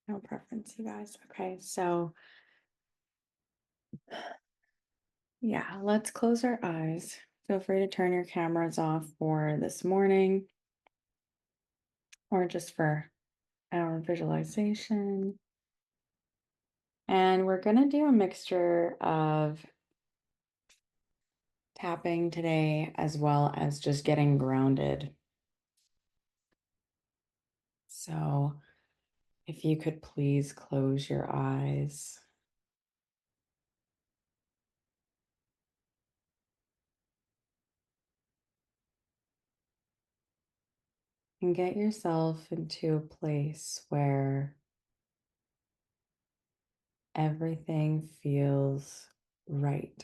No preference, you guys. Okay, so yeah, let's close our eyes. Feel free to turn your cameras off for this morning or just for our visualization. And we're going to do a mixture of tapping today as well as just getting grounded. So if you could please close your eyes. And get yourself into a place where everything feels right.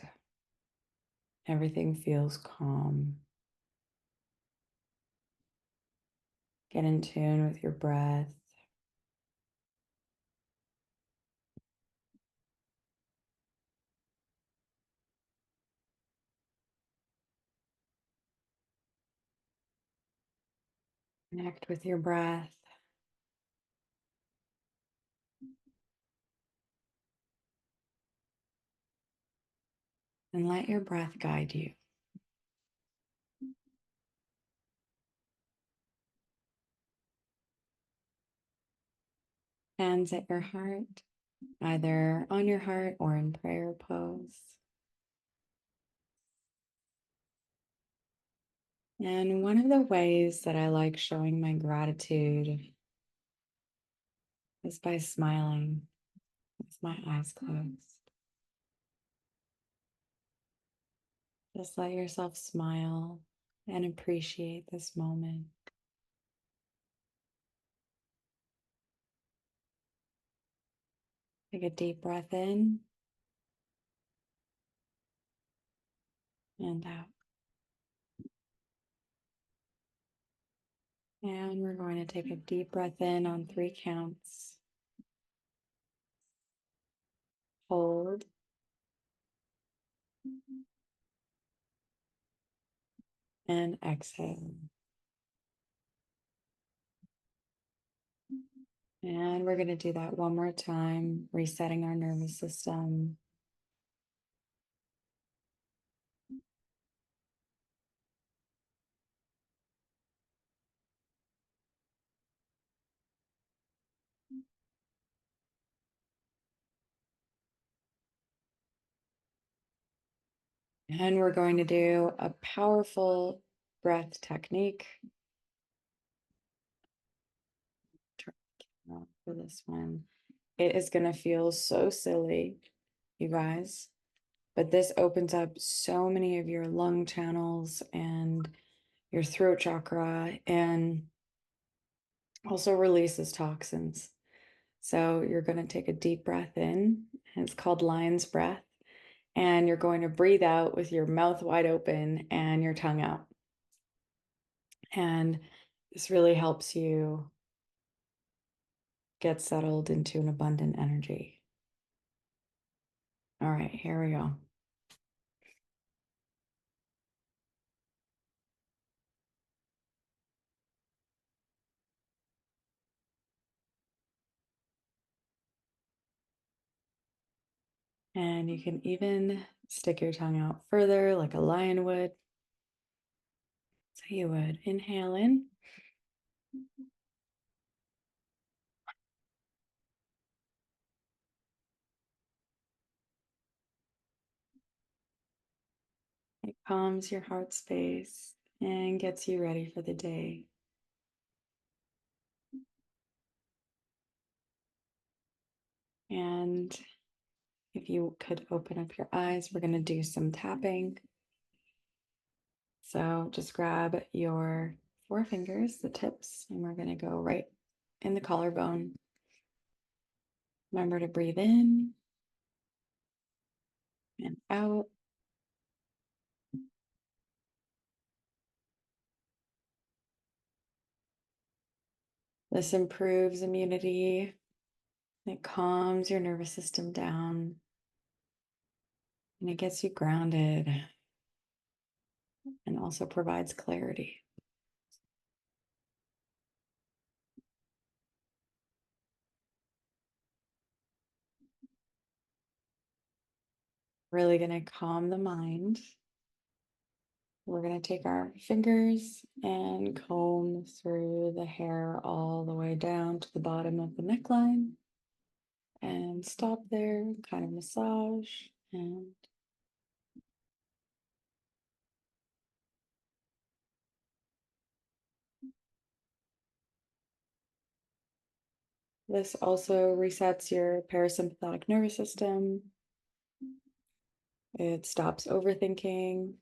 Everything feels calm. Get in tune with your breath. Connect with your breath. And let your breath guide you. Hands at your heart, either on your heart or in prayer pose. And one of the ways that I like showing my gratitude is by smiling with my eyes closed. Just let yourself smile and appreciate this moment. Take a deep breath in and out. And we're going to take a deep breath in on 3 counts. Hold. And exhale. And we're going to do that one more time, resetting our nervous system. And we're going to do a powerful breath technique. For this one, it is going to feel so silly, you guys, but this opens up so many of your lung channels and your throat chakra and also releases toxins. So you're going to take a deep breath in, and it's called lion's breath, and you're going to breathe out with your mouth wide open and your tongue out. And this really helps you get settled into an abundant energy. All right, here we go. And you can even stick your tongue out further like a lion would. So you would inhale in. It calms your heart space and gets you ready for the day. And if you could open up your eyes, we're going to do some tapping. So just grab your 4 fingers, the tips, and we're going to go right in the collarbone. Remember to breathe in and out. This improves immunity. It calms your nervous system down. And it gets you grounded and also provides clarity. Really going to calm the mind. We're going to take our fingers and comb through the hair all the way down to the bottom of the neckline and stop there, kind of massage and this also resets your parasympathetic nervous system. It stops overthinking.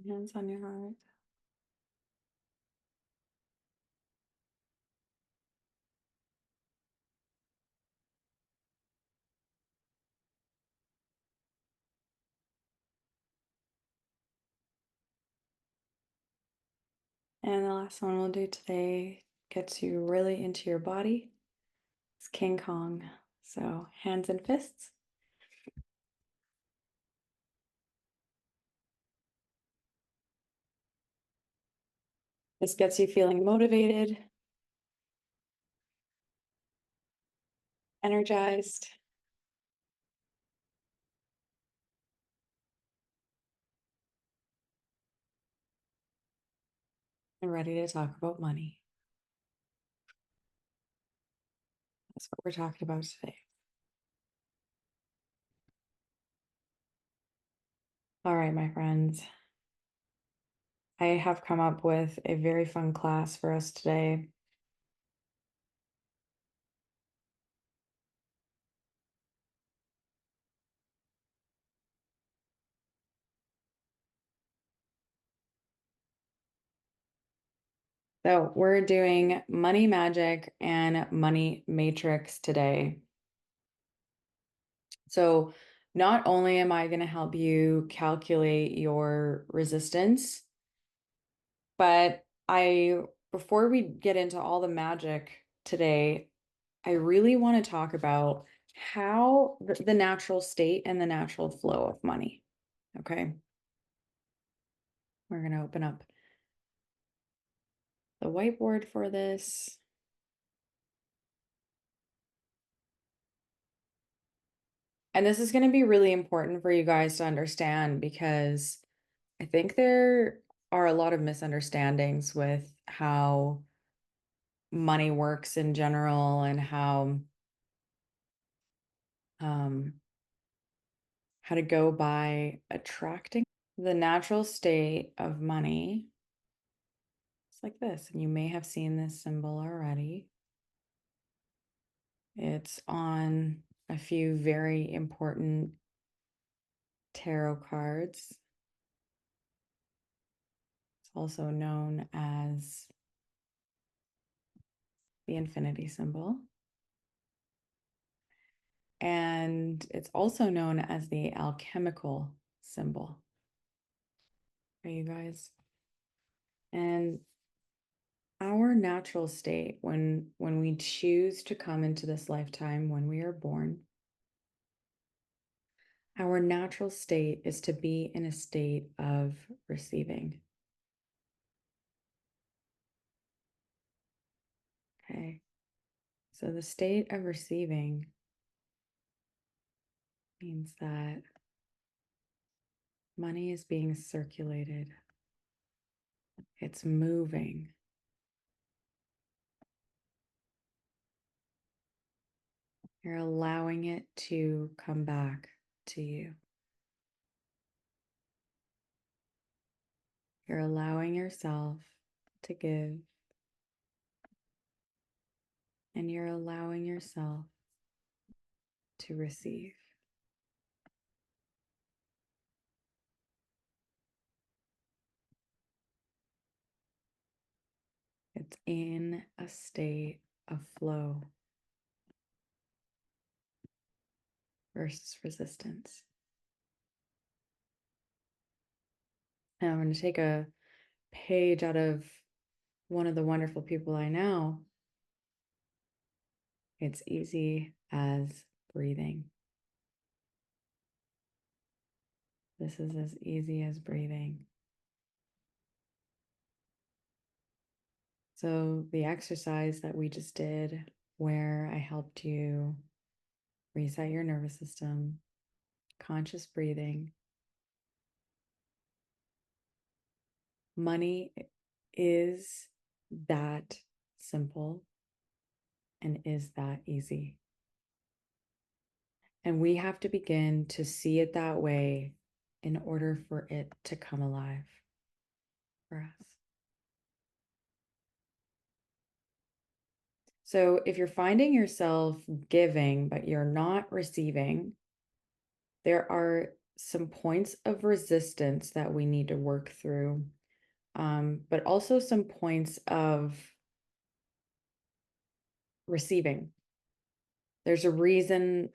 Hands on your heart. And the last one we'll do today gets you really into your body. It's King Kong. So hands and fists. This gets you feeling motivated, energized, and ready to talk about money. That's what we're talking about today. All right, my friends. I have come up with a very fun class for us today. So we're doing money magic and money matrix today. So not only am I going to help you calculate your resistance, but before we get into all the magic today, I really want to talk about how the natural state and the natural flow of money. Okay. We're going to open up the whiteboard for this. And this is going to be really important for you guys to understand because I think there are a lot of misunderstandings with how money works in general and how to go by attracting the natural state of money. It's like this, and you may have seen this symbol already. It's on a few very important tarot cards. It's also known as the infinity symbol. And it's also known as the alchemical symbol. Okay, you guys? And our natural state when we choose to come into this lifetime when we are born, our natural state is to be in a state of receiving. Okay. So the state of receiving means that money is being circulated. It's moving. You're allowing it to come back to you. You're allowing yourself to give, and you're allowing yourself to receive. It's in a state of flow versus resistance. And I'm going to take a page out of one of the wonderful people I know. It's easy as breathing. This is as easy as breathing. So the exercise that we just did, where I helped you reset your nervous system, conscious breathing, money is that simple and is that easy. And we have to begin to see it that way in order for it to come alive for us. So if you're finding yourself giving, but you're not receiving, there are some points of resistance that we need to work through, but also some points of receiving. There's a reason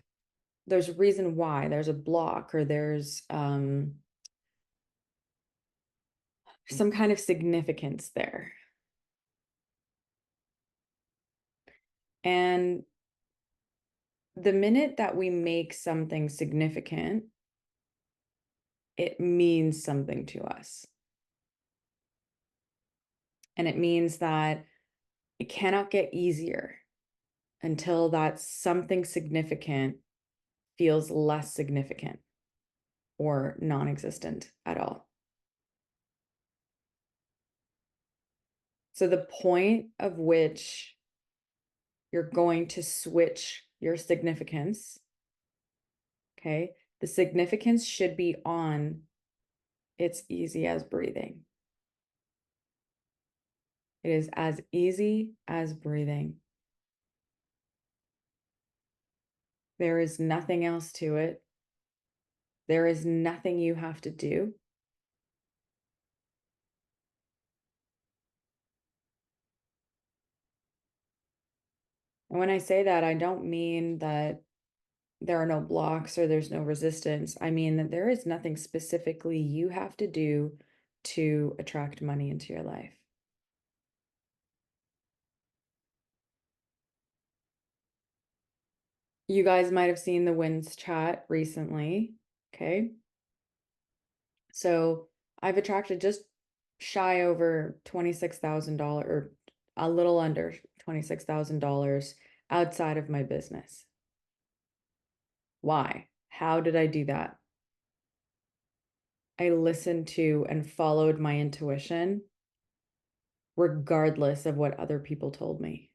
why there's a block, or there's some kind of significance there. And the minute that we make something significant, it means something to us. And it means that it cannot get easier until that something significant feels less significant or non-existent at all. So the point of which you're going to switch your significance, okay, the significance should be on it's easy as breathing. It is as easy as breathing. There is nothing else to it. There is nothing you have to do. And when I say that, I don't mean that there are no blocks or there's no resistance. I mean that there is nothing specifically you have to do to attract money into your life. You guys might have seen the wins chat recently. Okay. So I've attracted just shy over $26,000, or a little under $26,000 outside of my business. Why? How did I do that? I listened to and followed my intuition, regardless of what other people told me.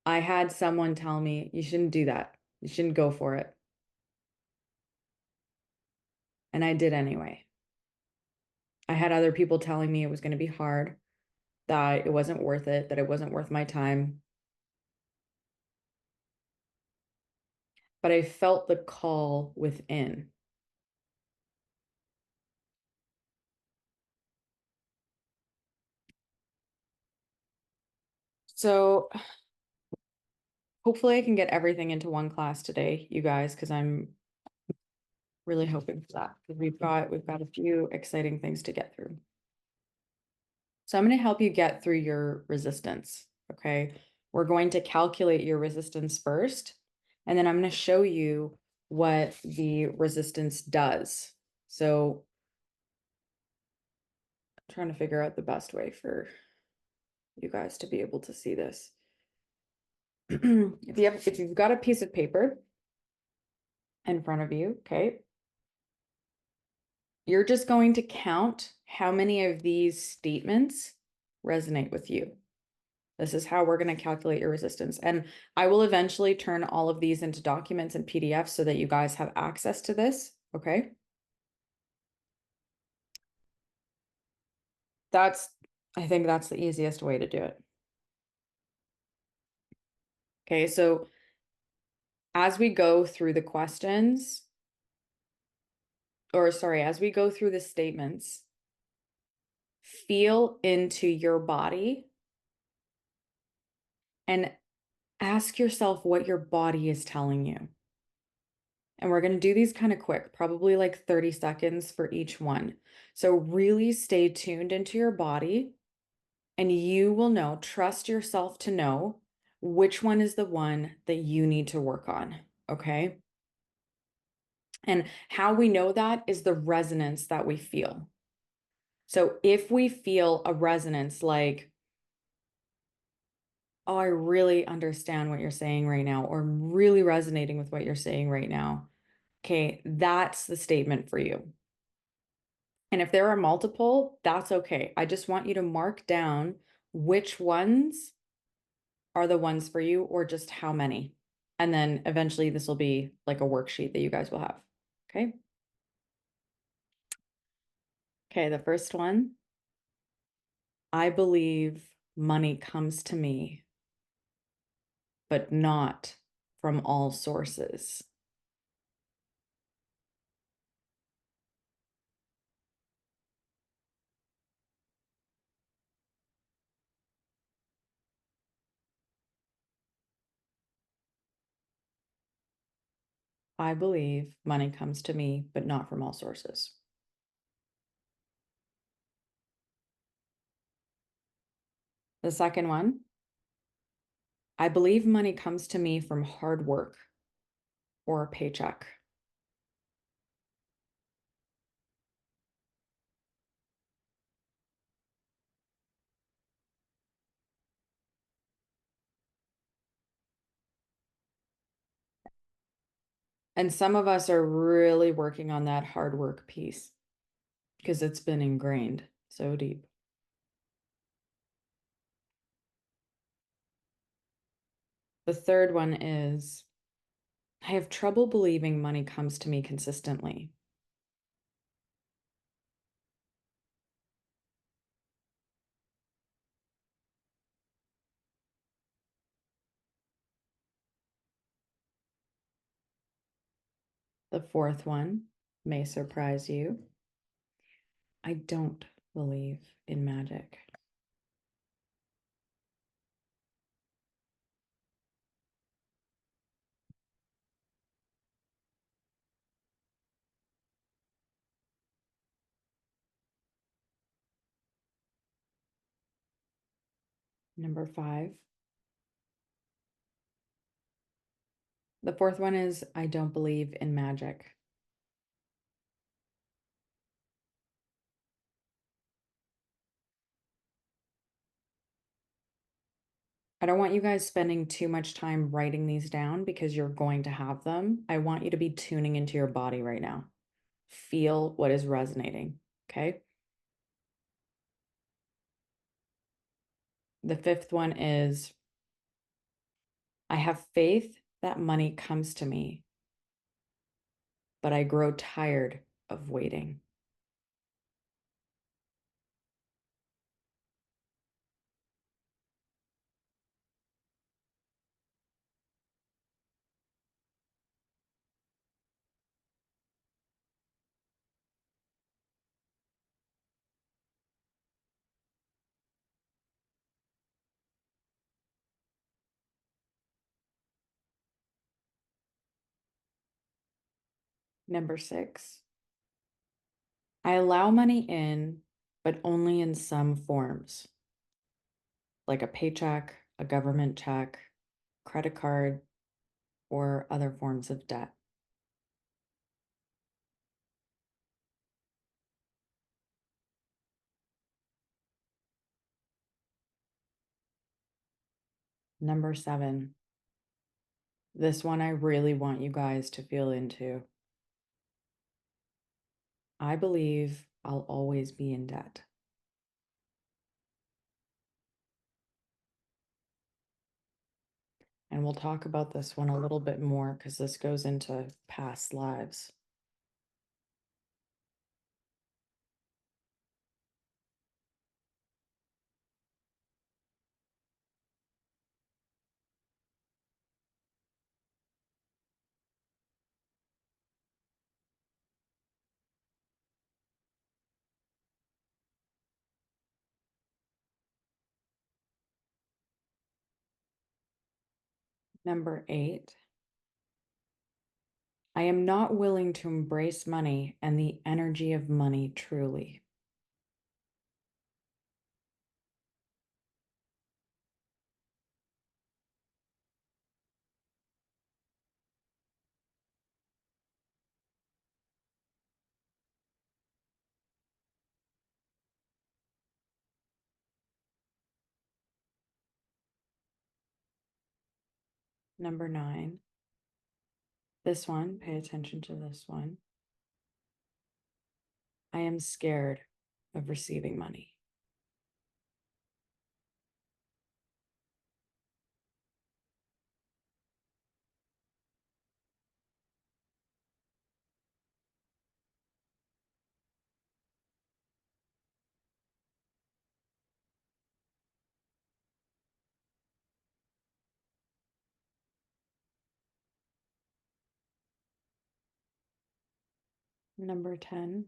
I had someone tell me, you shouldn't do that. You shouldn't go for it. And I did anyway. I had other people telling me it was going to be hard, that it wasn't worth it, that it wasn't worth my time. But I felt the call within. So hopefully I can get everything into one class today, you guys, because I'm really hoping for that, because we've got a few exciting things to get through. So I'm going to help you get through your resistance. Okay. We're going to calculate your resistance first, and then I'm going to show you what the resistance does. So I'm trying to figure out the best way for you guys to be able to see this. If you've got a piece of paper in front of you, okay, you're just going to count how many of these statements resonate with you. This is how we're going to calculate your resistance. And I will eventually turn all of these into documents and PDFs so that you guys have access to this. Okay. I think that's the easiest way to do it. Okay. So as we go through the questions, or sorry, as we go through the statements, feel into your body and ask yourself what your body is telling you. And we're going to do these kind of quick, probably like 30 seconds for each one. So really stay tuned into your body And you will know, trust yourself to know which one is the one that you need to work on. Okay. And how we know that is the resonance that we feel. So if we feel a resonance like, oh, I really understand what you're saying right now, or I'm really resonating with what you're saying right now, okay, that's the statement for you. And if there are multiple, that's okay. I just want you to mark down which ones are the ones for you, or just how many. And then eventually this will be like a worksheet that you guys will have. Okay. Okay, the first one, I believe money comes to me, but not from all sources. I believe money comes to me, but not from all sources. The second one, I believe money comes to me from hard work or a paycheck. And some of us are really working on that hard work piece because it's been ingrained so deep. The third one is, I have trouble believing money comes to me consistently. The fourth one may surprise you. I don't believe in magic. Number 5. The fourth one is, I don't believe in magic. I don't want you guys spending too much time writing these down because you're going to have them. I want you to be tuning into your body right now. Feel what is resonating. Okay. The fifth one is, I have faith that money comes to me, but I grow tired of waiting. Number 6, I allow money in, but only in some forms, like a paycheck, a government check, credit card, or other forms of debt. Number 7, this one I really want you guys to feel into. I believe I'll always be in debt. And we'll talk about this one a little bit more because this goes into past lives. Number 8, I am not willing to embrace money and the energy of money truly. Number 9. This one, pay attention to this one. I am scared of receiving money. Number 10,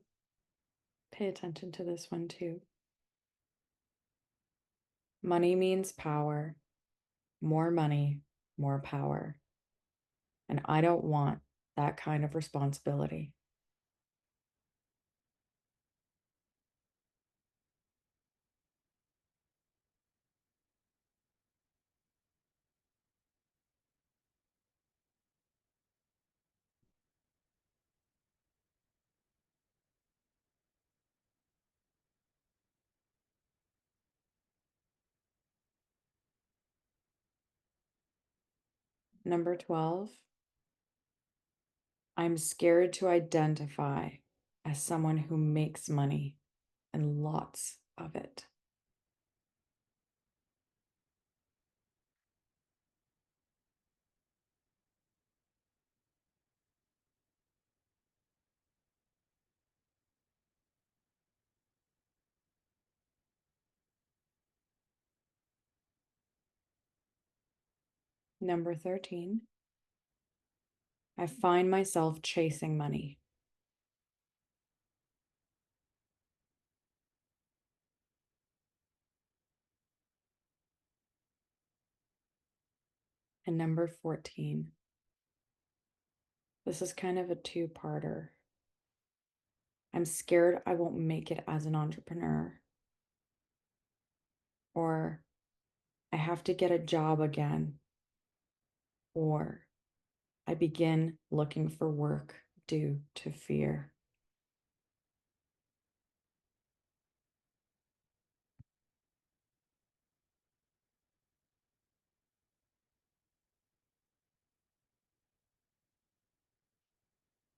pay attention to this one too. Money means power. More money, more power. And I don't want that kind of responsibility. Number 12, I'm scared to identify as someone who makes money and lots of it. Number 13, I find myself chasing money. And number 14, this is kind of a two-parter. I'm scared I won't make it as an entrepreneur, or I have to get a job again, or I begin looking for work due to fear.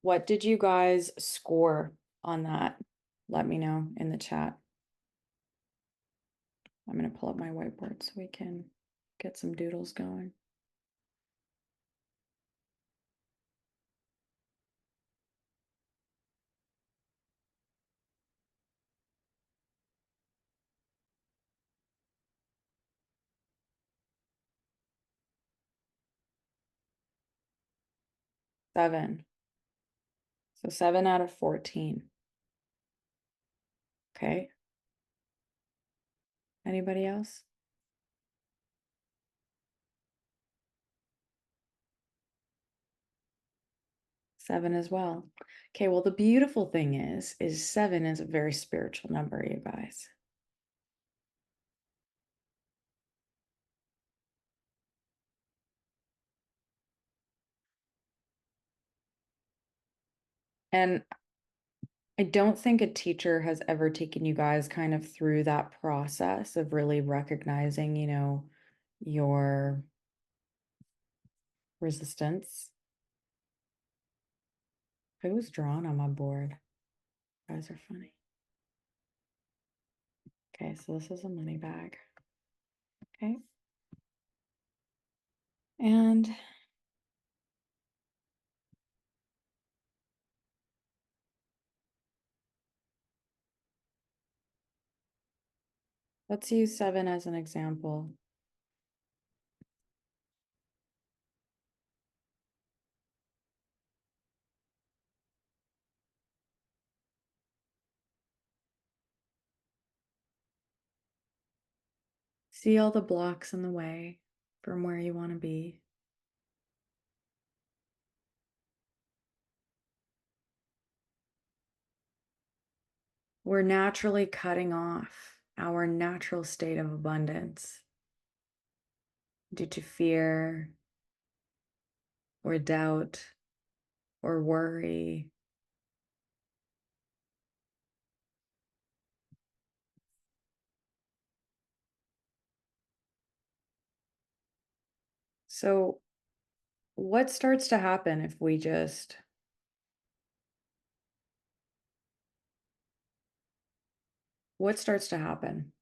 What did you guys score on that? Let me know in the chat. I'm going to pull up my whiteboard so we can get some doodles going. Seven. So 7 out of 14. Okay. Anybody else? Seven as well. Okay, well, the beautiful thing is 7 is a very spiritual number, you guys. And I don't think a teacher has ever taken you guys kind of through that process of really recognizing, your resistance. Who was drawn on my board? You guys are funny. Okay, so this is a money bag. Okay. And let's use 7 as an example. See all the blocks in the way from where you want to be. We're naturally cutting off our natural state of abundance due to fear or doubt or worry. So what starts to happen if we just what starts to happen?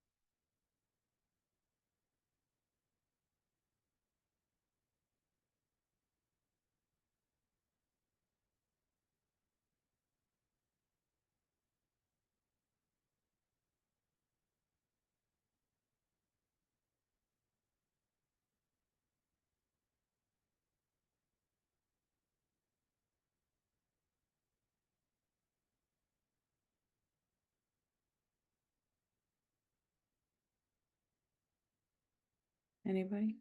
Anybody?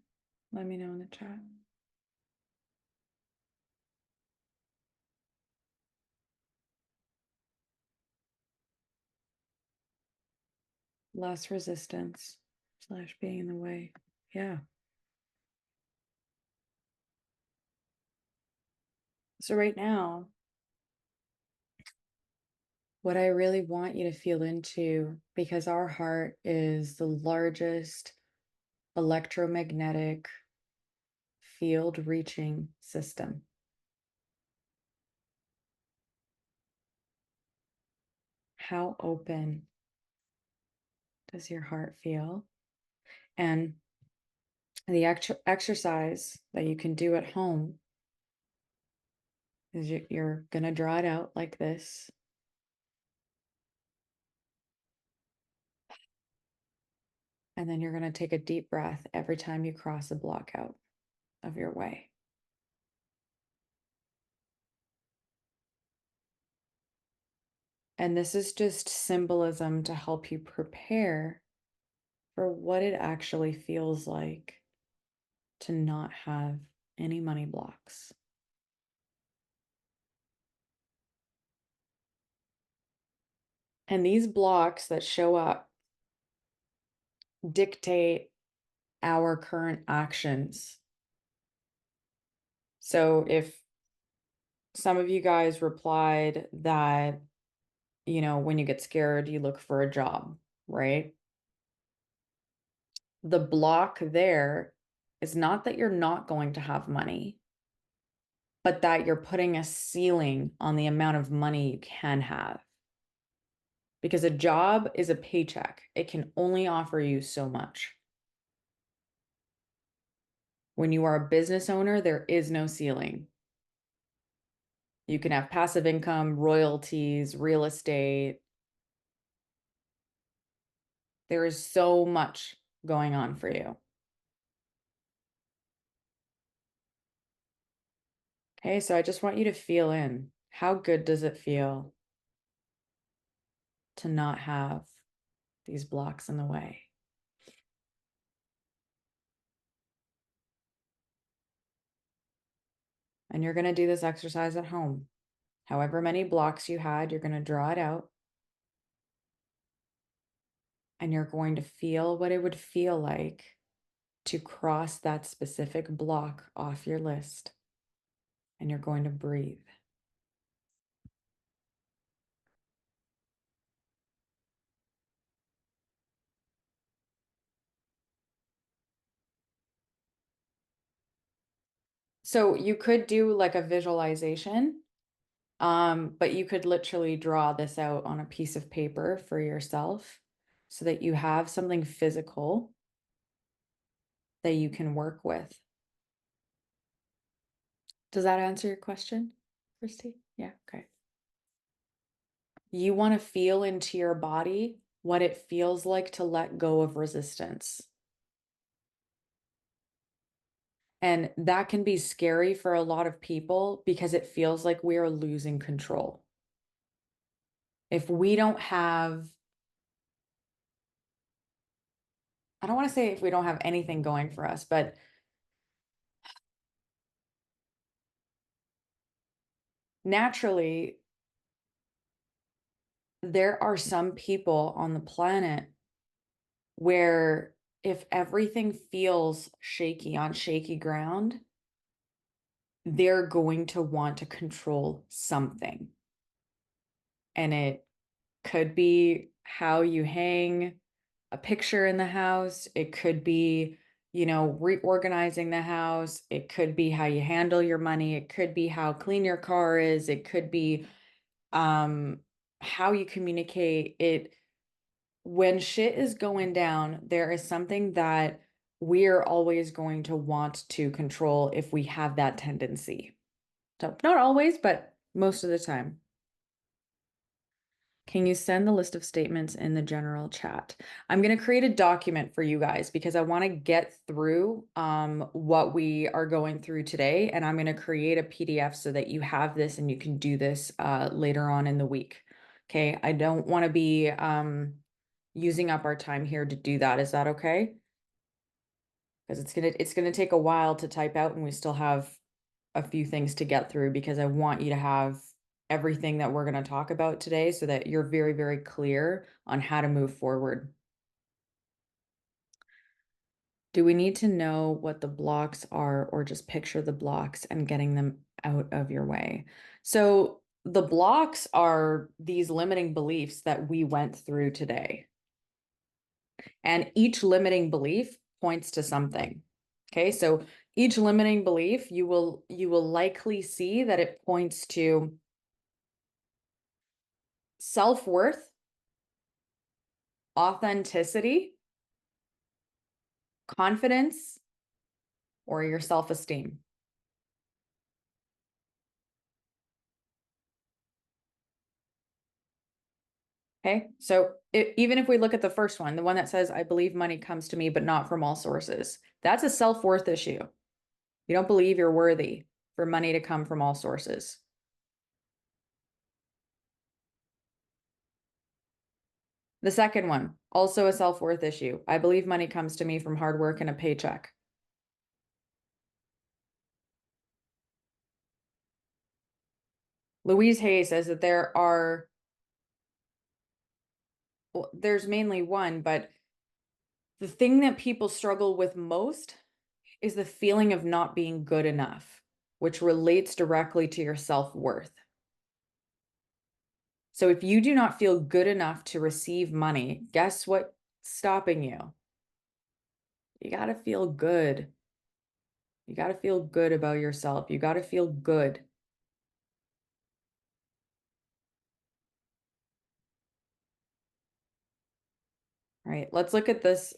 Let me know in the chat. Less resistance / being in the way. Yeah. So right now, what I really want you to feel into, because our heart is the largest electromagnetic field reaching system. How open does your heart feel? And the exercise that you can do at home is you're going to draw it out like this. And then you're going to take a deep breath every time you cross a block out of your way. And this is just symbolism to help you prepare for what it actually feels like to not have any money blocks. And these blocks that show up dictate our current actions. So if some of you guys replied that, you know, when you get scared, you look for a job, right? The block there is not that you're not going to have money, but that you're putting a ceiling on the amount of money you can have. Because a job is a paycheck. It can only offer you so much. When you are a business owner, there is no ceiling. You can have passive income, royalties, real estate. There is so much going on for you. Okay, so I just want you to feel in. How good does it feel to not have these blocks in the way? And you're going to do this exercise at home. However many blocks you had, you're going to draw it out. And you're going to feel what it would feel like to cross that specific block off your list. And you're going to breathe. So you could do like a visualization, but you could literally draw this out on a piece of paper for yourself so that you have something physical that you can work with. Does that answer your question, Christy? Yeah, okay. You want to feel into your body what it feels like to let go of resistance. And that can be scary for a lot of people because it feels like we are losing control. If we don't have, I don't want to say if we don't have anything going for us, but naturally, there are some people on the planet where if everything feels shaky on shaky ground, they're going to want to control something. And it could be how you hang a picture in the house. It could be reorganizing the house. It could be how you handle your money. It could be how clean your car is. It could be how you communicate it. When shit is going down, there is something that we're always going to want to control if we have that tendency. So not always, but most of the time. Can you send the list of statements in the general chat? I'm going to create a document for you guys because I want to get through what we are going through today. And I'm going to create a PDF so that you have this and you can do this later on in the week. Okay. I don't want to be using up our time here to do that. Is that okay? Because it's gonna take a while to type out and we still have a few things to get through because I want you to have everything that we're going to talk about today so that you're very, very clear on how to move forward. Do we need to know what the blocks are or just picture the blocks and getting them out of your way? So the blocks are these limiting beliefs that we went through today. And each limiting belief points to something. Okay, so each limiting belief, you will likely see that it points to self-worth, authenticity, confidence, or your self-esteem. Okay, so even if we look at the first one, the one that says, I believe money comes to me, but not from all sources, that's a self-worth issue. You don't believe you're worthy for money to come from all sources. The second one, also a self-worth issue. I believe money comes to me from hard work and a paycheck. Louise Hay says that there's mainly one, but the thing that people struggle with most is the feeling of not being good enough, which relates directly to your self-worth. So if you do not feel good enough to receive money, guess what's stopping you? You got to feel good. You got to feel good about yourself. You got to feel good. All right, let's look at this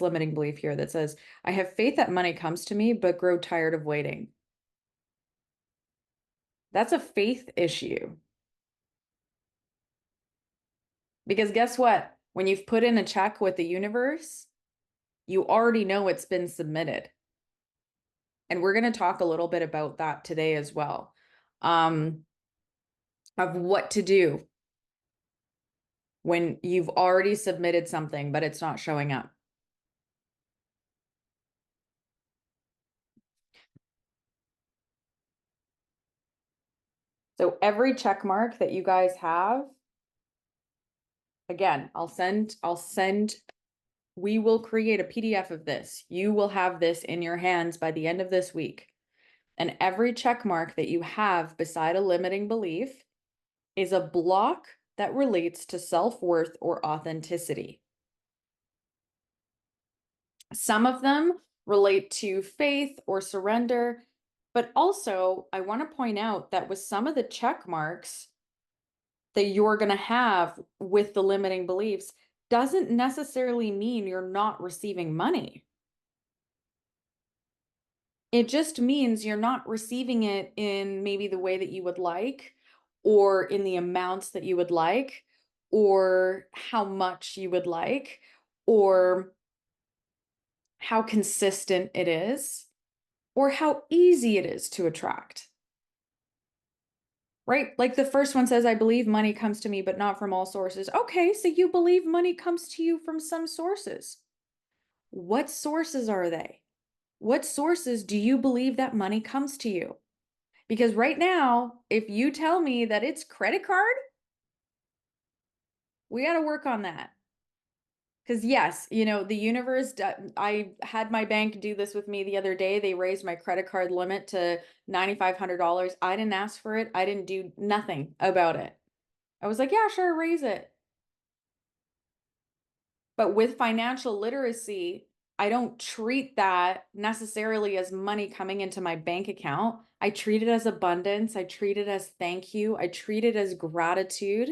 limiting belief here that says, I have faith that money comes to me, but grow tired of waiting. That's a faith issue. Because guess what? When you've put in a check with the universe, you already know it's been submitted. And we're going to talk a little bit about that today as well, of what to do when you've already submitted something, but it's not showing up. So every check mark that you guys have, again, we will create a PDF of this. You will have this in your hands by the end of this week. And every check mark that you have beside a limiting belief is a block that relates to self-worth or authenticity. Some of them relate to faith or surrender, but also I want to point out that with some of the check marks that you're going to have with the limiting beliefs doesn't necessarily mean you're not receiving money. It just means you're not receiving it in maybe the way that you would like, or in the amounts that you would like, or how much you would like, or how consistent it is, or how easy it is to attract. Right? Like the first one says, I believe money comes to me, but not from all sources. Okay, so you believe money comes to you from some sources. What sources are they? What sources do you believe that money comes to you? Because right now, if you tell me that it's credit card, we got to work on that. Because yes, the universe, I had my bank do this with me the other day. They raised my credit card limit to $9,500. I didn't ask for it. I didn't do nothing about it. I was like, yeah, sure, raise it. But with financial literacy, I don't treat that necessarily as money coming into my bank account. I treat it as abundance. I treat it as thank you. I treat it as gratitude.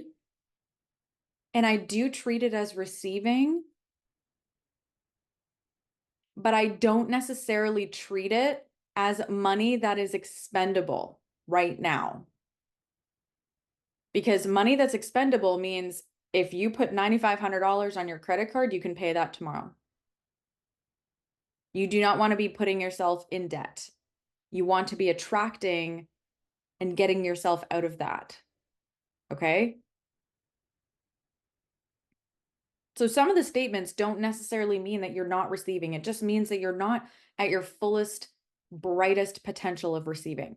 And I do treat it as receiving, but I don't necessarily treat it as money that is expendable right now. Because money that's expendable means if you put $9,500 on your credit card, you can pay that tomorrow. You do not want to be putting yourself in debt. You want to be attracting and getting yourself out of that. Okay? So some of the statements don't necessarily mean that you're not receiving. It just means that you're not at your fullest, brightest potential of receiving.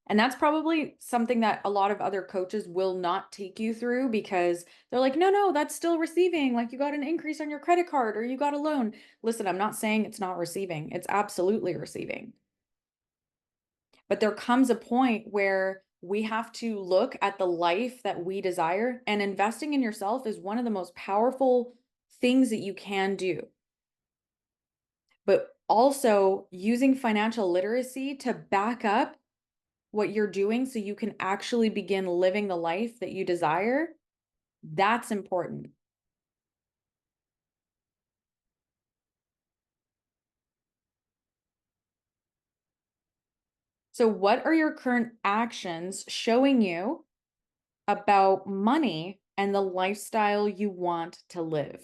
And that's probably something that a lot of other coaches will not take you through because they're like, no, that's still receiving. Like you got an increase on your credit card or you got a loan. Listen, I'm not saying it's not receiving. It's absolutely receiving. But there comes a point where we have to look at the life that we desire, and investing in yourself is one of the most powerful things that you can do. But also using financial literacy to back up what you're doing so you can actually begin living the life that you desire, that's important. So what are your current actions showing you about money and the lifestyle you want to live?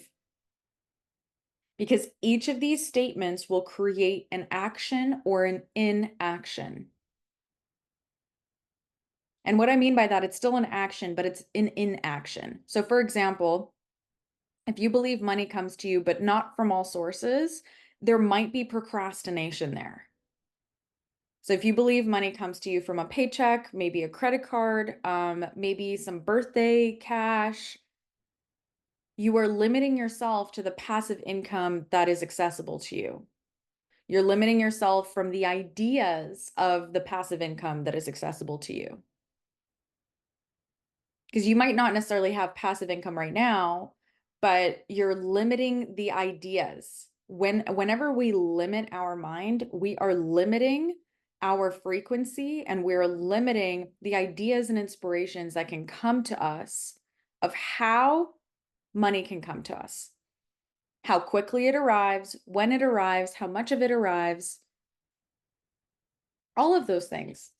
Because each of these statements will create an action or an inaction. And what I mean by that, it's still an action, but it's an inaction. So for example, if you believe money comes to you, but not from all sources, there might be procrastination there. So if you believe money comes to you from a paycheck, maybe a credit card, maybe some birthday cash, you are limiting yourself to the passive income that is accessible to you. You're limiting yourself from the ideas of the passive income that is accessible to you. Because you might not necessarily have passive income right now, but you're limiting the ideas. Whenever we limit our mind, we are limiting our frequency and we're limiting the ideas and inspirations that can come to us of how money can come to us, how quickly it arrives, when it arrives, how much of it arrives, all of those things.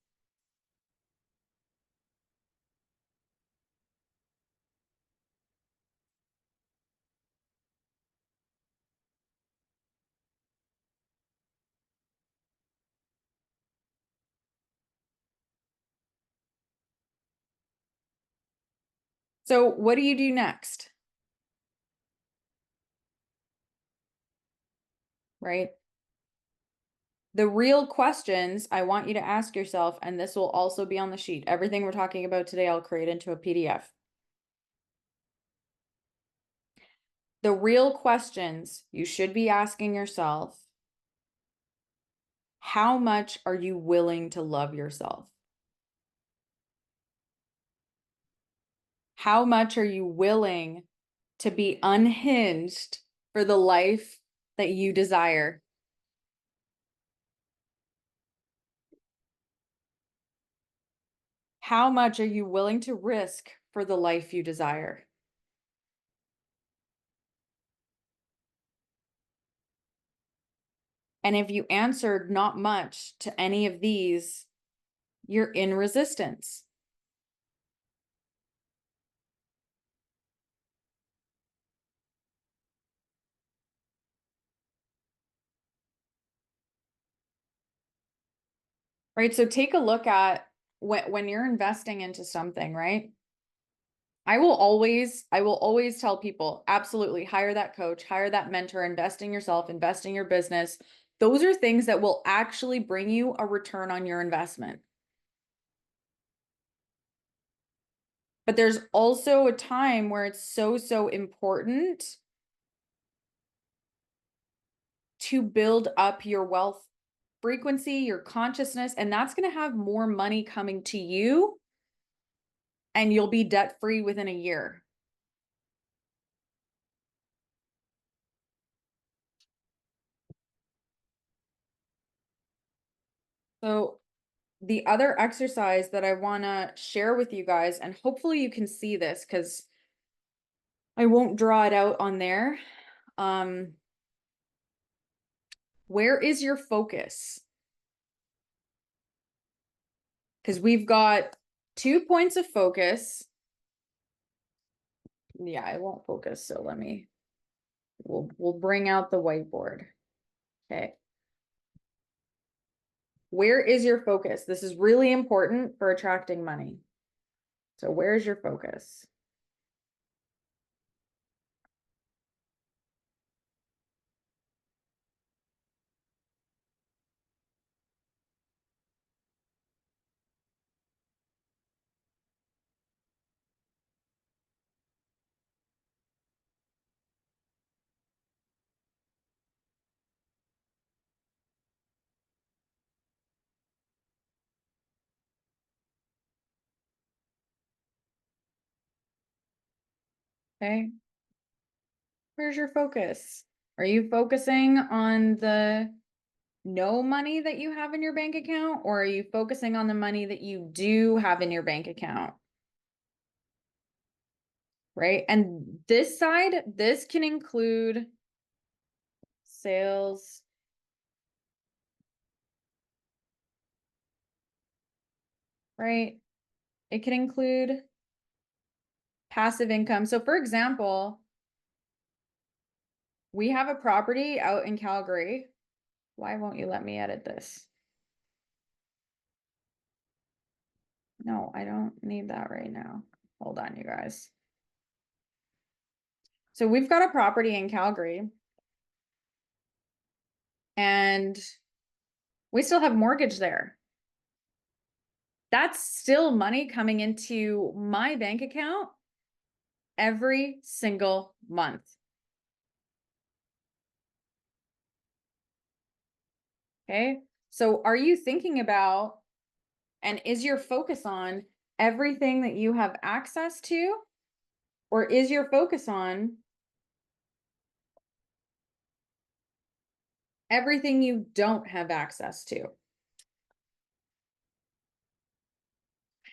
So what do you do next? Right? The real questions I want you to ask yourself, and this will also be on the sheet. Everything we're talking about today, I'll create into a PDF. The real questions you should be asking yourself, how much are you willing to love yourself? How much are you willing to be unhinged for the life that you desire? How much are you willing to risk for the life you desire? And if you answered not much to any of these, you're in resistance. Right? So take a look at when you're investing into something, right? I will always tell people, absolutely hire that coach, hire that mentor, invest in yourself, invest in your business. Those are things that will actually bring you a return on your investment. But there's also a time where it's so important to build up your wealth frequency, your consciousness, and that's going to have more money coming to you and you'll be debt free within a year. So the other exercise that I want to share with you guys, and hopefully you can see this because I won't draw it out on there. Where is your focus? Because we've got 2 points of focus. Yeah, I won't focus, so we'll bring out the whiteboard. Okay. Where is your focus? This is really important for attracting money. So where's your focus? Okay. Where's your focus? Are you focusing on the no money that you have in your bank account, or are you focusing on the money that you do have in your bank account? Right? And this side, this can include sales, right? It can include passive income. So for example, we have a property out in Calgary. Why won't you let me edit this? No, I don't need that right now. Hold on, you guys. So we've got a property in Calgary and we still have mortgage there. That's still money coming into my bank account every single month. Okay. So are you thinking about, and is your focus on everything that you have access to? Or is your focus on everything you don't have access to?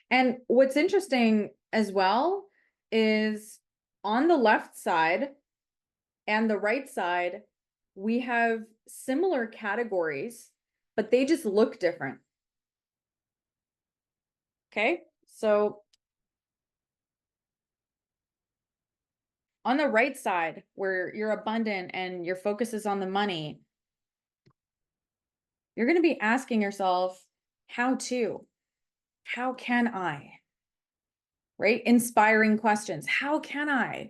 And what's interesting as well is on the left side and the right side, we have similar categories, but they just look different. Okay, so on the right side, where you're abundant and your focus is on the money, you're going to be asking yourself, how can I? Right? Inspiring questions. How can I?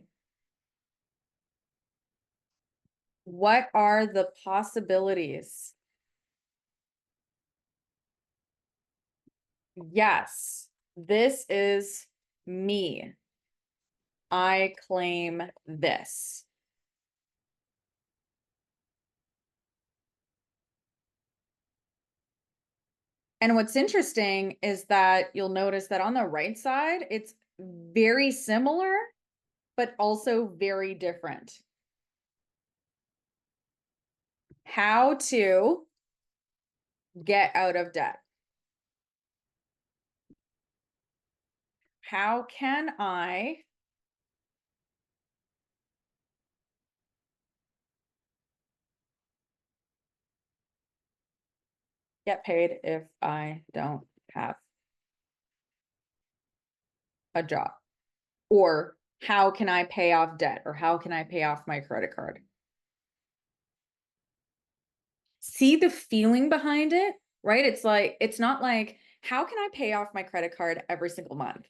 What are the possibilities? Yes, this is me. I claim this. And what's interesting is that you'll notice that on the right side, it's very similar, but also very different. How to get out of debt. How can I get paid if I don't have a job? Or how can I pay off debt? Or how can I pay off my credit card? See the feeling behind it, right? It's not like, how can I pay off my credit card every single month?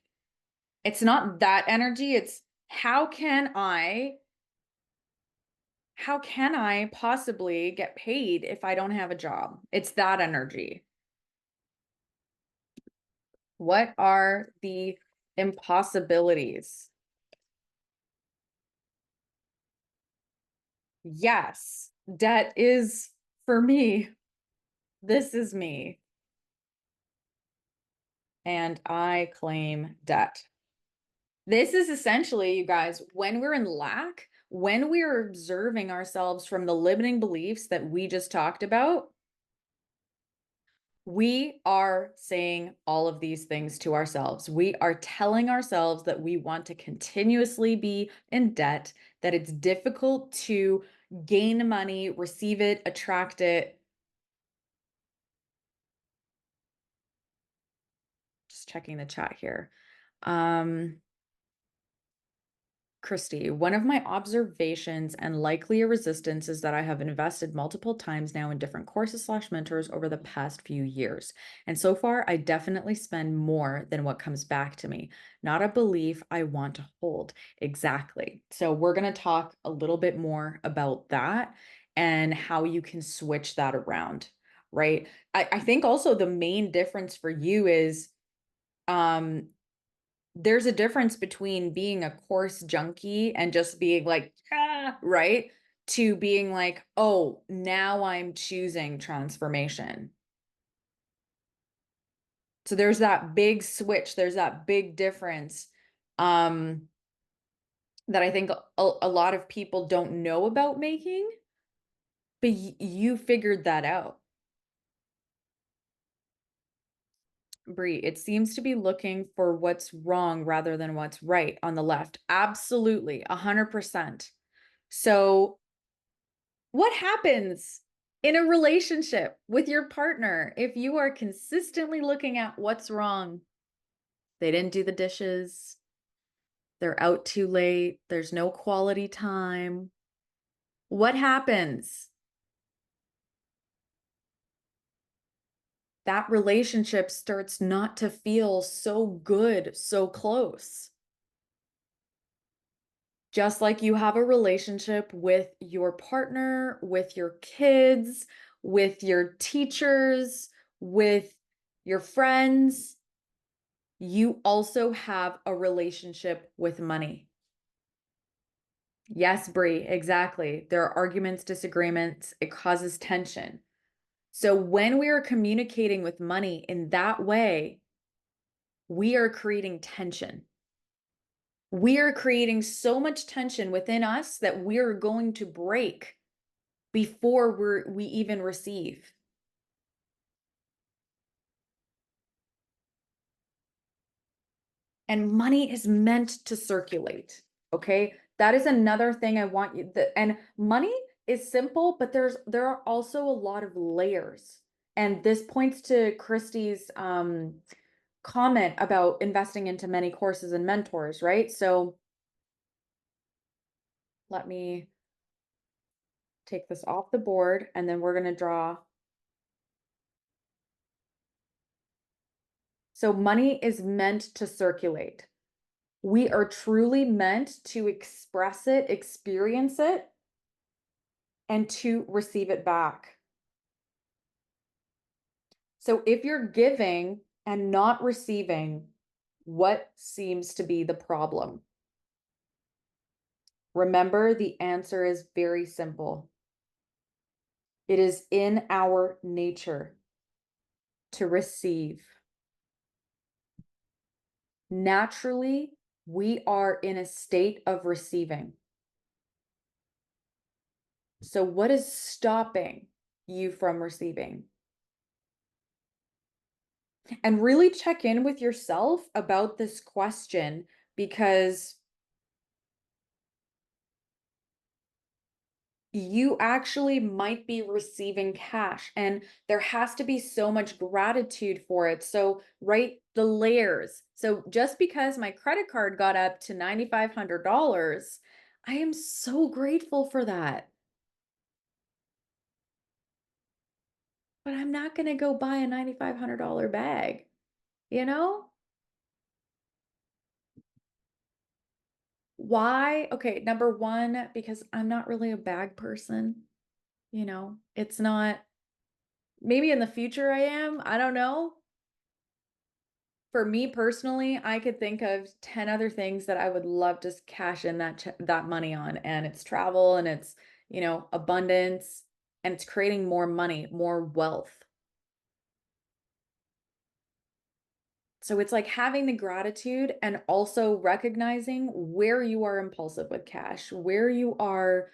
It's not that energy. It's how can I possibly get paid if I don't have a job? It's that energy. What are the impossibilities? Yes, debt is for me. This is me. And I claim debt. This is essentially, you guys, when we're in lack, when we're observing ourselves from the limiting beliefs that we just talked about, We are saying all of these things to ourselves. We are telling ourselves that we want to continuously be in debt, that it's difficult to gain money, receive it, attract it. Just checking the chat here. Christy, one of my observations and likely a resistance is that I have invested multiple times now in different courses / mentors over the past few years. And so far, I definitely spend more than what comes back to me. Not a belief I want to hold. Exactly. So we're going to talk a little bit more about that and how you can switch that around, right? I think also the main difference for you is, um, there's a difference between being a course junkie and just being like, right? To being like, oh, now I'm choosing transformation. So there's that big switch, there's that big difference, that I think a lot of people don't know about making, but you figured that out. Bree, it seems to be looking for what's wrong rather than what's right on the left. Absolutely, 100%. So what happens in a relationship with your partner if you are consistently looking at what's wrong? They didn't do the dishes. They're out too late. There's no quality time. What happens? That relationship starts not to feel so good, so close. Just like you have a relationship with your partner, with your kids, with your teachers, with your friends, you also have a relationship with money. Yes, Bree, exactly. There are arguments, disagreements, it causes tension. So when we are communicating with money in that way, we are creating tension. We are creating so much tension within us that we're going to break before we even receive. And money is meant to circulate. Okay. That is another thing I want you that, and money is simple, but there are also a lot of layers. And this points to Christy's comment about investing into many courses and mentors, right? So let me take this off the board and then we're going to draw. So money is meant to circulate. We are truly meant to express it, experience it, and to receive it back. So if you're giving and not receiving, what seems to be the problem? Remember, the answer is very simple. It is in our nature to receive. Naturally, we are in a state of receiving. So what is stopping you from receiving? And really check in with yourself about this question, because you actually might be receiving cash and there has to be so much gratitude for it. So write the layers. So just because my credit card got up to $9,500, I am so grateful for that. But I'm not going to go buy a $9,500 bag, you know? Why? Okay, number one, because I'm not really a bag person. You know, it's not, maybe in the future I am, I don't know. For me personally, I could think of 10 other things that I would love to cash in that money on, and it's travel and it's, abundance, and it's creating more money, more wealth. So it's like having the gratitude and also recognizing where you are impulsive with cash, where you are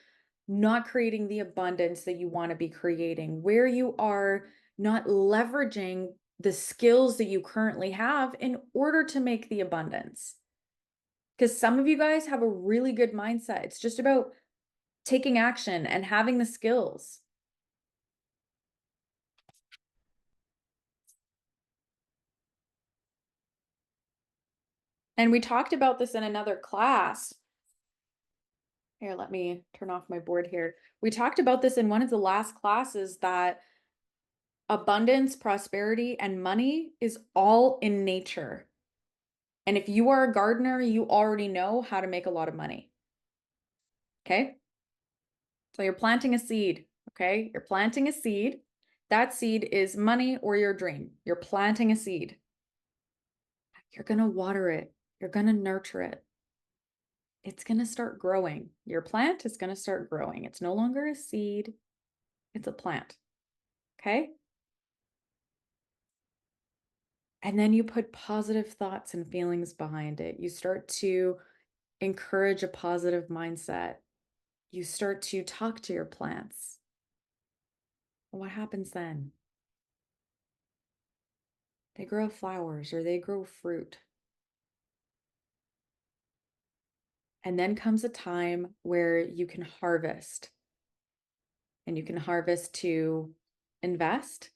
not creating the abundance that you want to be creating, where you are not leveraging the skills that you currently have in order to make the abundance. Because some of you guys have a really good mindset. It's just about taking action and having the skills. And we talked about this in another class. Here, let me turn off my board here. We talked about this in one of the last classes, that abundance, prosperity, and money is all in nature. And if you are a gardener, you already know how to make a lot of money. Okay? So you're planting a seed, okay? You're planting a seed. That seed is money or your dream. You're planting a seed. You're going to water it. You're going to nurture it. It's going to start growing. Your plant is going to start growing. It's no longer a seed. It's a plant. Okay? And then you put positive thoughts and feelings behind it. You start to encourage a positive mindset. You start to talk to your plants. What happens then? They grow flowers or they grow fruit. And then comes a time where you can harvest. And you can harvest to invest,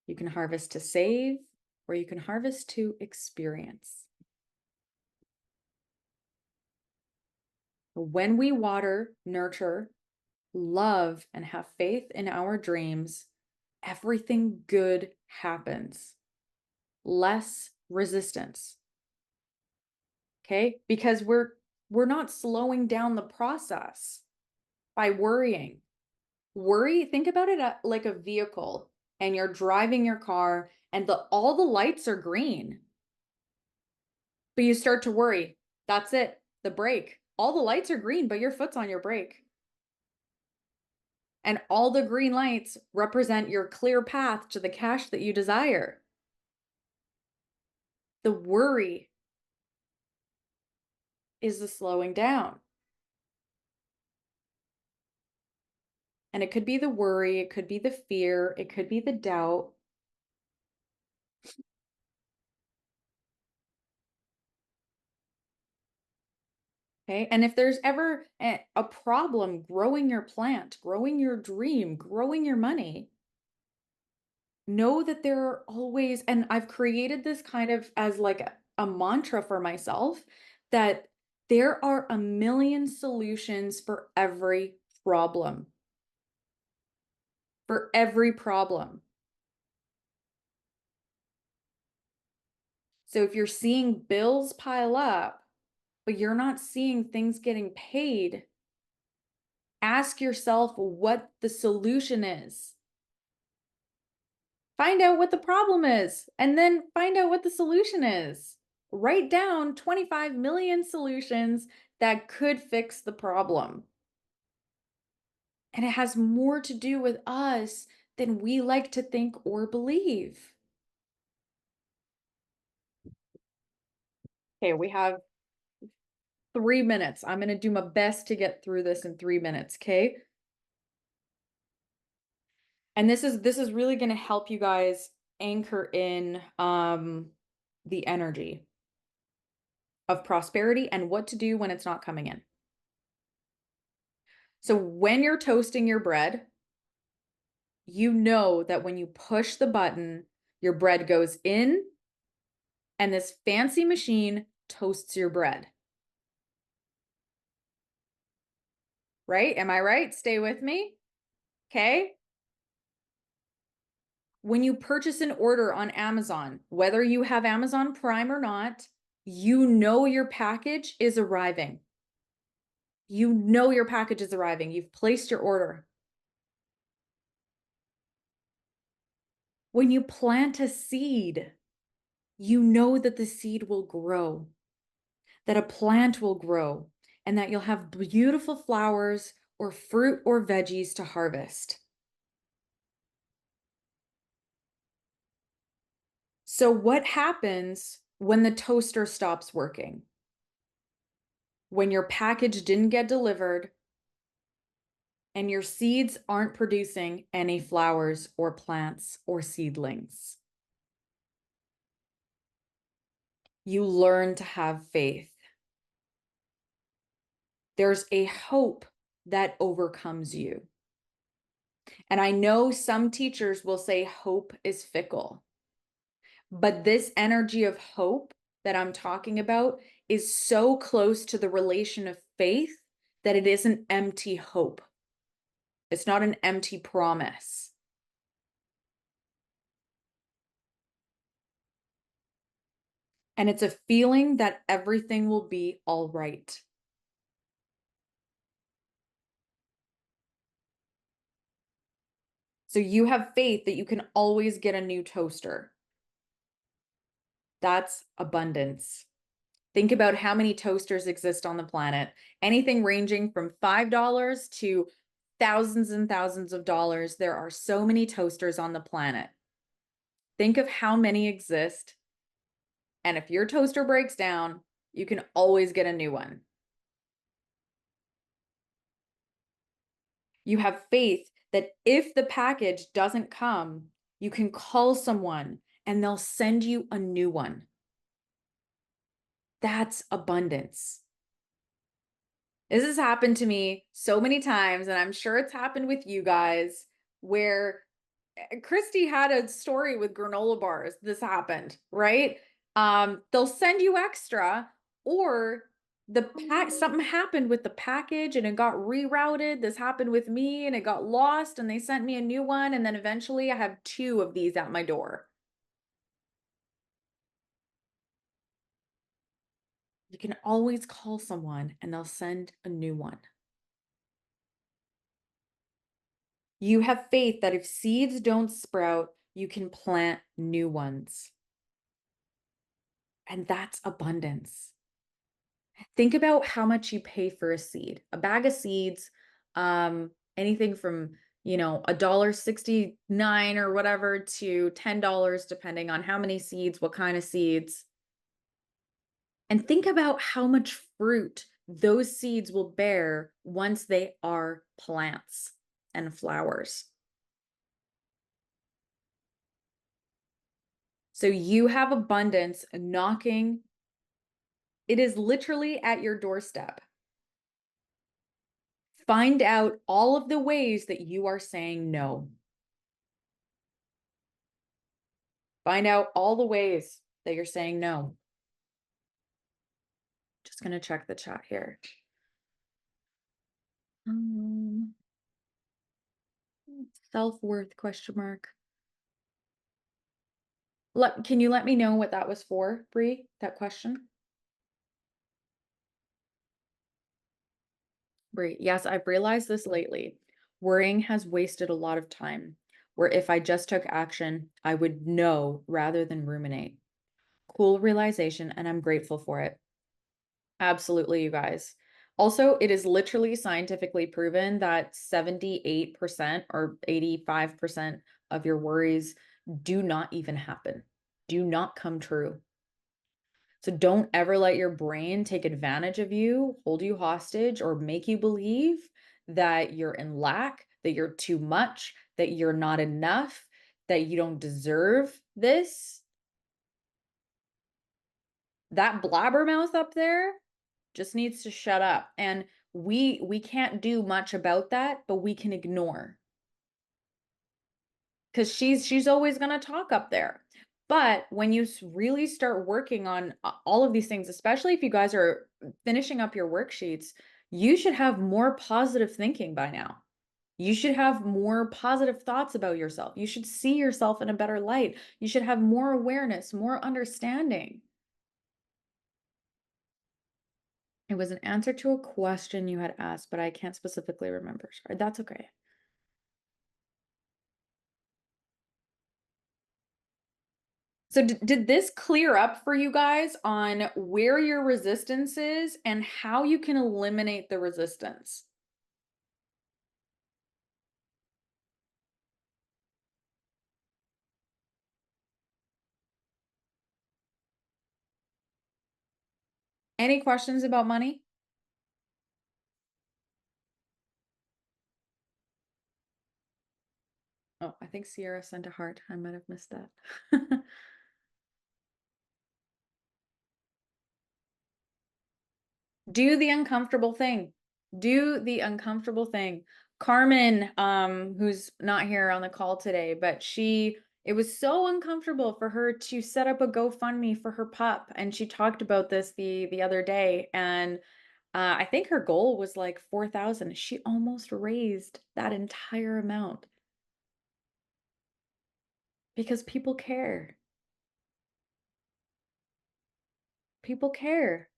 you can harvest to save, or you can harvest to experience. When we water, nurture, love, and have faith in our dreams, everything good happens. Less resistance. Okay? Because we're not slowing down the process by worrying. Worry, think about it like a vehicle, and you're driving your car and all the lights are green. But you start to worry. That's it. The brake. All the lights are green, but your foot's on your brake. And all the green lights represent your clear path to the cash that you desire. The worry is the slowing down. And it could be the worry, it could be the fear, it could be the doubt. Okay. And if there's ever a problem growing your plant, growing your dream, growing your money, know that there are always, and I've created this kind of as like a mantra for myself, that there are a million solutions for every problem. For every problem. So if you're seeing bills pile up, but you're not seeing things getting paid, ask yourself what the solution is. Find out what the problem is, and then find out what the solution is. Write down 25 million solutions that could fix the problem. And it has more to do with us than we like to think or believe. Okay, we have 3 minutes. I'm going to do my best to get through this in 3 minutes, okay? And this is really going to help you guys anchor in the energy of prosperity and what to do when it's not coming in. So when you're toasting your bread, you know that when you push the button, your bread goes in and this fancy machine toasts your bread. Right? Am I right? Stay with me. Okay. When you purchase an order on Amazon, whether you have Amazon Prime or not, you know your package is arriving. You know your package is arriving. You've placed your order. When you plant a seed, you know that the seed will grow, that a plant will grow, and that you'll have beautiful flowers or fruit or veggies to harvest. So what happens when the toaster stops working? When your package didn't get delivered and your seeds aren't producing any flowers or plants or seedlings. You learn to have faith. There's a hope that overcomes you. And I know some teachers will say hope is fickle, but this energy of hope that I'm talking about is so close to the relation of faith that it isn't empty hope. It's not an empty promise. And it's a feeling that everything will be all right. So you have faith that you can always get a new toaster. That's abundance. Think about how many toasters exist on the planet. Anything ranging from $5 to thousands and thousands of dollars. There are so many toasters on the planet. Think of how many exist. And if your toaster breaks down, you can always get a new one. You have faith that if the package doesn't come, you can call someone and they'll send you a new one. That's abundance. This has happened to me so many times, and I'm sure it's happened with you guys, where Christy had a story with granola bars. This happened, right? They'll send you extra, or something happened with the package and it got rerouted. This happened with me and it got lost and they sent me a new one, and then eventually I have 2 of these at my door. You can always call someone and they'll send a new one. You have faith that if seeds don't sprout, you can plant new ones. And that's abundance. Think about how much you pay for a seed. A bag of seeds, anything from, $1.69 or whatever to $10, depending on how many seeds, what kind of seeds. And think about how much fruit those seeds will bear once they are plants and flowers. So you have abundance knocking. It is literally at your doorstep. Find out all of the ways that you are saying no. Find out all the ways that you're saying no. Just going to check the chat here. Self-worth question mark. Can you let me know what that was for, Bree? That question? Bree, yes, I've realized this lately. Worrying has wasted a lot of time, where if I just took action, I would know rather than ruminate. Cool realization, and I'm grateful for it. Absolutely, you guys. Also, it is literally scientifically proven that 78% or 85% of your worries do not even happen, do not come true. So don't ever let your brain take advantage of you, hold you hostage, or make you believe that you're in lack, that you're too much, that you're not enough, that you don't deserve this. That blabbermouth up there just needs to shut up. And we can't do much about that, but we can ignore. Because she's always going to talk up there. But when you really start working on all of these things, especially if you guys are finishing up your worksheets, you should have more positive thinking by now. You should have more positive thoughts about yourself. You should see yourself in a better light. You should have more awareness, more understanding. It was an answer to a question you had asked, but I can't specifically remember. Sorry, that's okay. So did this clear up for you guys on where your resistance is and how you can eliminate the resistance? Any questions about money? think Sierra sent a heart. I might have missed that. Do the uncomfortable thing. Do the uncomfortable thing. Carmen, who's not here on the call today, but it was so uncomfortable for her to set up a GoFundMe for her pup. And she talked about this the other day. And I think her goal was like 4,000. She almost raised that entire amount because people care. People care.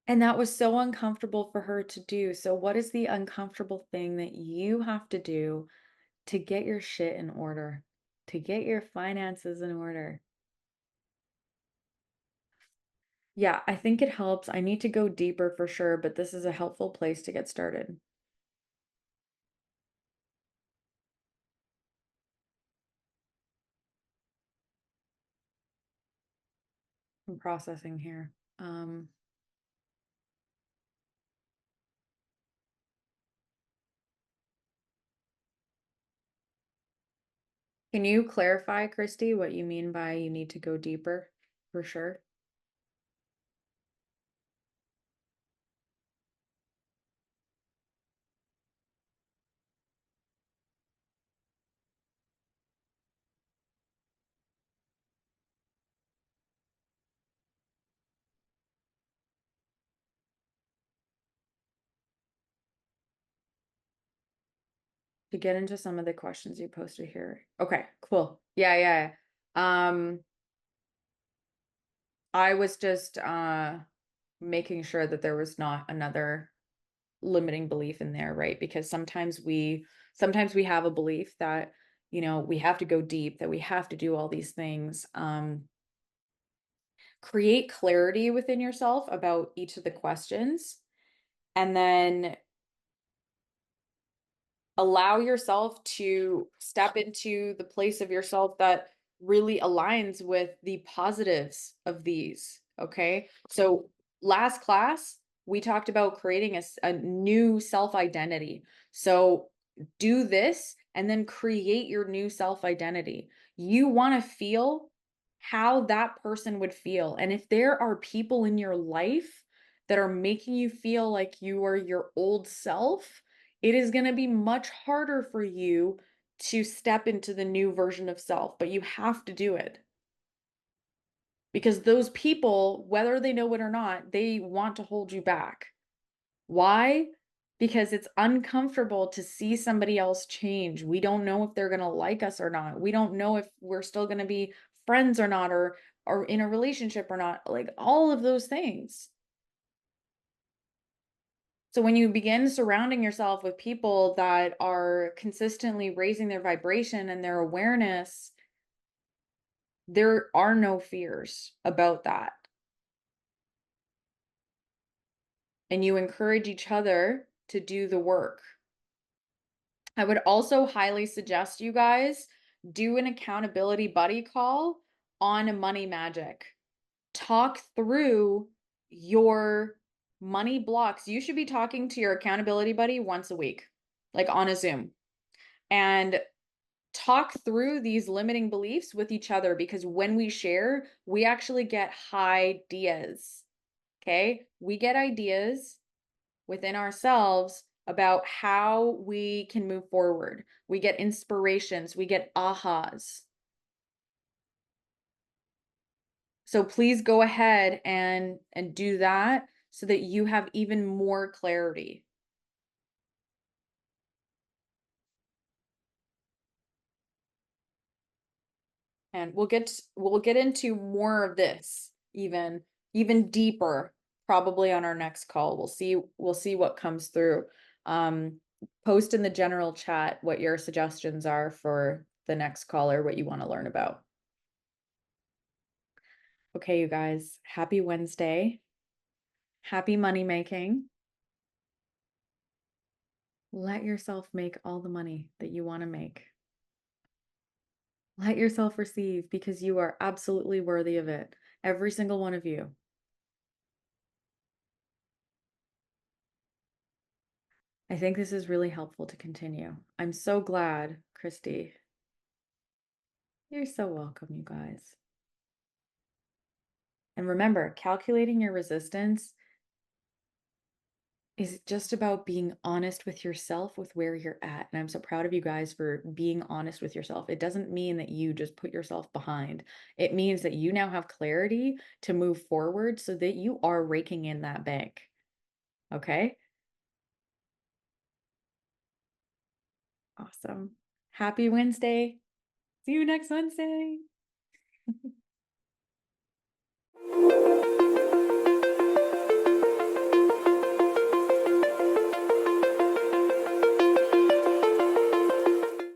And that was so uncomfortable for her to do. So, what is the uncomfortable thing that you have to do to get your shit in order, to get your finances in order? Yeah, I think it helps. I need to go deeper for sure, but this is a helpful place to get started. I'm processing here. Can you clarify, Christy, what you mean by you need to go deeper for sure? To get into some of the questions you posted here. Okay, cool. Yeah. I was just making sure that there was not another limiting belief in there, right? Because sometimes we have a belief that, we have to go deep, that we have to do all these things. Create clarity within yourself about each of the questions, and then allow yourself to step into the place of yourself that really aligns with the positives of these. Okay. So last class, we talked about creating a new self identity. So do this and then create your new self identity. You want to feel how that person would feel. And if there are people in your life that are making you feel like you are your old self, it is going to be much harder for you to step into the new version of self, but you have to do it. Because those people, whether they know it or not, they want to hold you back. Why? Because it's uncomfortable to see somebody else change. We don't know if they're going to like us or not. We don't know if we're still going to be friends or not, or in a relationship or not, like all of those things. So when you begin surrounding yourself with people that are consistently raising their vibration and their awareness, there are no fears about that. And you encourage each other to do the work. I would also highly suggest you guys do an accountability buddy call on money magic. Talk through your money blocks. You should be talking to your accountability buddy once a week, like on a Zoom. And talk through these limiting beliefs with each other, because when we share, we actually get ideas. Okay? We get ideas within ourselves about how we can move forward. We get inspirations, we get ahas. So please go ahead and do that so that you have even more clarity. And we'll get into more of this even deeper probably on our next call. We'll see what comes through. Post in the general chat what your suggestions are for the next call or what you want to learn about. Okay, you guys, happy Wednesday. Happy money making. Let yourself make all the money that you want to make. Let yourself receive, because you are absolutely worthy of it. Every single one of you. I think this is really helpful to continue. I'm so glad, Christy. You're so welcome, you guys. And remember, calculating your resistance is just about being honest with yourself with where you're at. And I'm so proud of you guys for being honest with yourself. It doesn't mean that you just put yourself behind. It means that you now have clarity to move forward so that you are raking in that bank. Okay? Awesome. Happy Wednesday. See you next Wednesday.